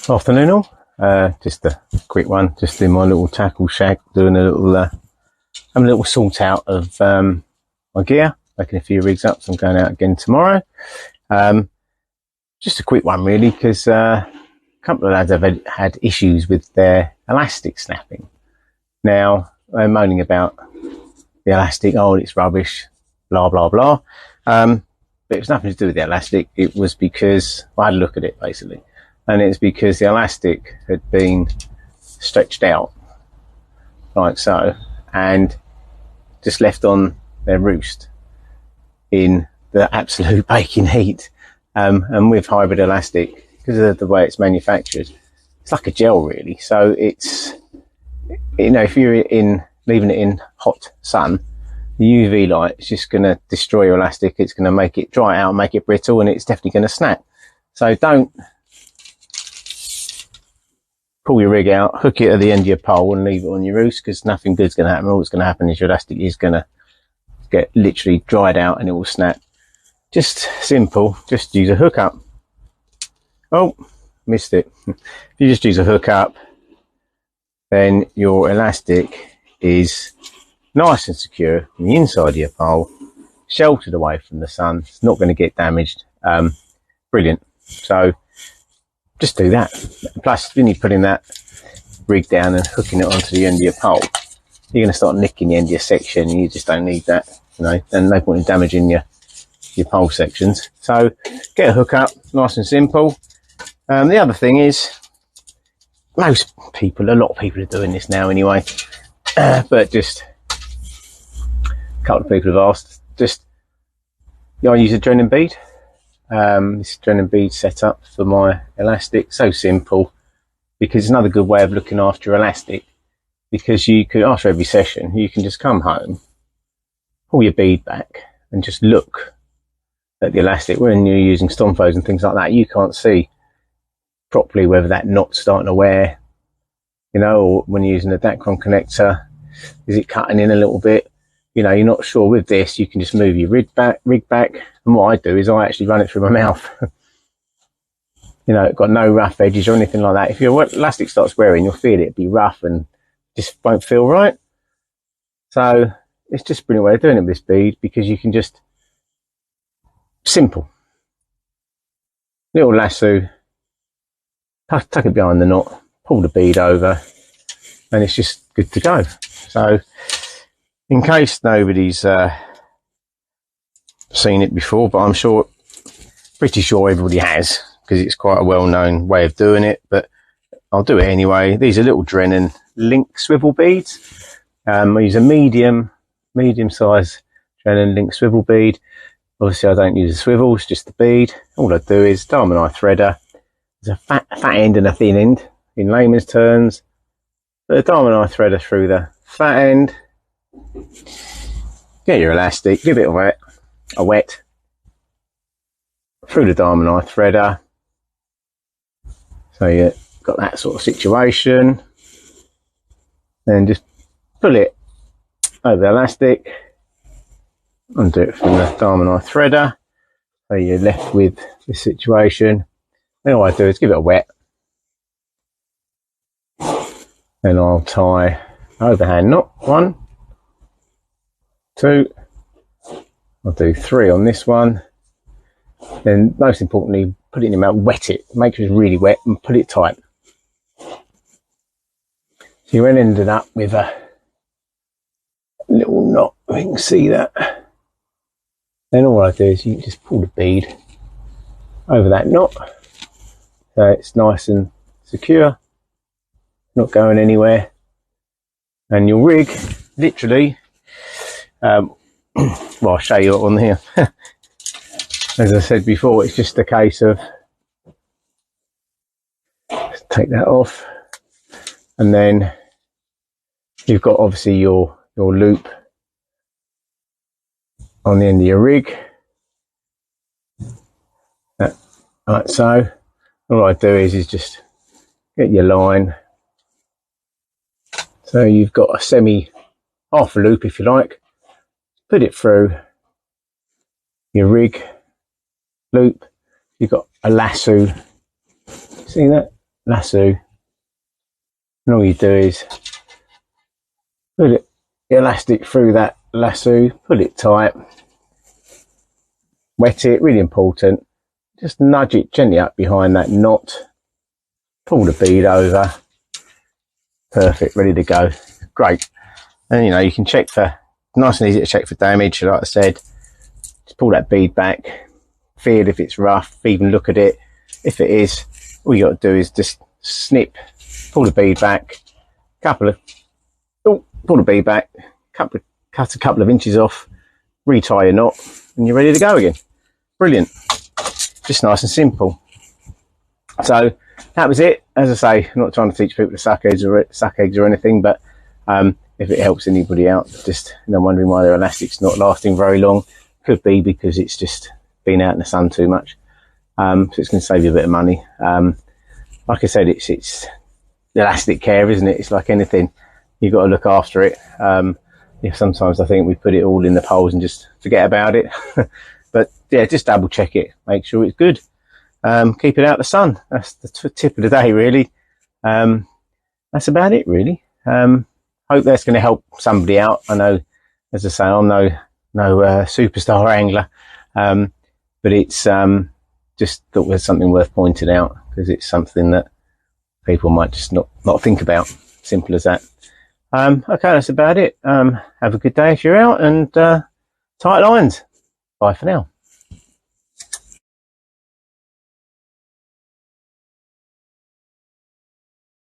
Afternoon all. Just a quick one, just in my little tackle shack, doing a little having a little sort out of my gear, making a few rigs up, so I'm going out again tomorrow. Just a quick one really, because a couple of lads have had issues with their elastic snapping. Now they're moaning about the elastic, oh it's rubbish, blah blah blah, but it was nothing to do with the elastic. It was because I had a look at it basically, and it's because the elastic had been stretched out like so and just left on their roost in the absolute baking heat. And with hybrid elastic, because of the way it's manufactured, it's like a gel really. So it's, you know, if you're leaving it in hot sun, the UV light is just going to destroy your elastic. It's going to make it dry out, make it brittle, and it's definitely going to snap. So don't pull your rig out, hook it at the end of your pole and leave it on your roost, because nothing good's going to happen. All that's going to happen is your elastic is going to get literally dried out and it will snap. Just simple, just use a hookup. Oh, missed it. If you just use a hookup, then your elastic is nice and secure on the inside of your pole, sheltered away from the sun. It's not going to get damaged. Brilliant. So just do that. Plus, when you're putting that rig down and hooking it onto the end of your pole, you're going to start nicking the end of your section. You just don't need that, you know, and no point in damaging your pole sections. So get a hookup, nice and simple. The other thing is, a lot of people are doing this now anyway, but just a couple of people have asked, just, I use a adrenaline bead. This adrenaline bead setup for my elastic, so simple, because it's another good way of looking after your elastic, because you could, after every session, you can just come home, pull your bead back and just look at the elastic. When you're using stomphos and things like that, you can't see properly whether that knot's starting to wear, you know, or when you're using a Dacron connector, is it cutting in a little bit? You know, you're not sure. With this, you can just move your rig back, and what I do is I actually run it through my mouth. You know, it's got no rough edges or anything like that. If your elastic starts wearing, you'll feel it be rough and just won't feel right. So it's just a brilliant way of doing it with this bead, because you can just, simple, little lasso, tuck it behind the knot, pull the bead over, and it's just good to go. So in case nobody's seen it before, but I'm pretty sure everybody has, because it's quite a well-known way of doing it, but I'll do it anyway. These are little Drennan link swivel beads. I use a medium-sized Drennan link swivel bead. Obviously I don't use a swivel, it's just the bead. All I do is diamond eye threader. There's a fat end and a thin end in layman's terms. Put a diamond eye threader through the fat end, get your elastic, give it a wet through the diamond eye threader. So you've got that sort of situation. Then just pull it over the elastic, undo it from the diamond eye threader. So you're left with this situation. Then all I do is give it a wet. Then I'll tie overhand knot, 1, 2, I'll do 3 on this one. Then most importantly, put it in your mouth, wet it, make sure it's really wet, and put it tight. So you then ended up with a little knot, you can see that. Then all I do is you just pull the bead over that knot, so it's nice and secure, not going anywhere. And your rig, literally, well, I'll show you on here. As I said before, it's just a case of, take that off, and then you've got obviously your loop on the end of your rig, like so. All I do is just get your line, so you've got a half a loop if you like, put it through your rig loop. You've got a lasso, see that, lasso, and all you do is put it, the elastic through that lasso, pull it tight, wet it, really important, just nudge it gently up behind that knot, pull the bead over, perfect, ready to go, great. And you know, you can check for, nice and easy to check for damage, like I said, just pull that bead back, feel if it's rough, even look at it, if it is, all you got to do is just snip, pull the bead back, pull the bead back, cut a couple of inches off, retie your knot, and you're ready to go again. Brilliant. Just nice and simple. So that was it. As I say, I'm not trying to teach people to suck eggs or anything, but if it helps anybody out, just wondering why their elastic's not lasting very long, could be because it's just been out in the sun too much. So it's going to save you a bit of money. Like I said, it's elastic care, isn't it? It's like anything, you've got to look after it. Sometimes I think we put it all in the poles and just forget about it. But yeah, just double check it, make sure it's good. Keep it out of the sun. That's the tip of the day, really. That's about it, really. Hope that's going to help somebody out. I know, as I say, I'm no superstar angler, but it's just thought there's something worth pointing out, because it's something that people might just not think about. Simple as that. Okay, that's about it. Have a good day if you're out, and tight lines. Bye for now.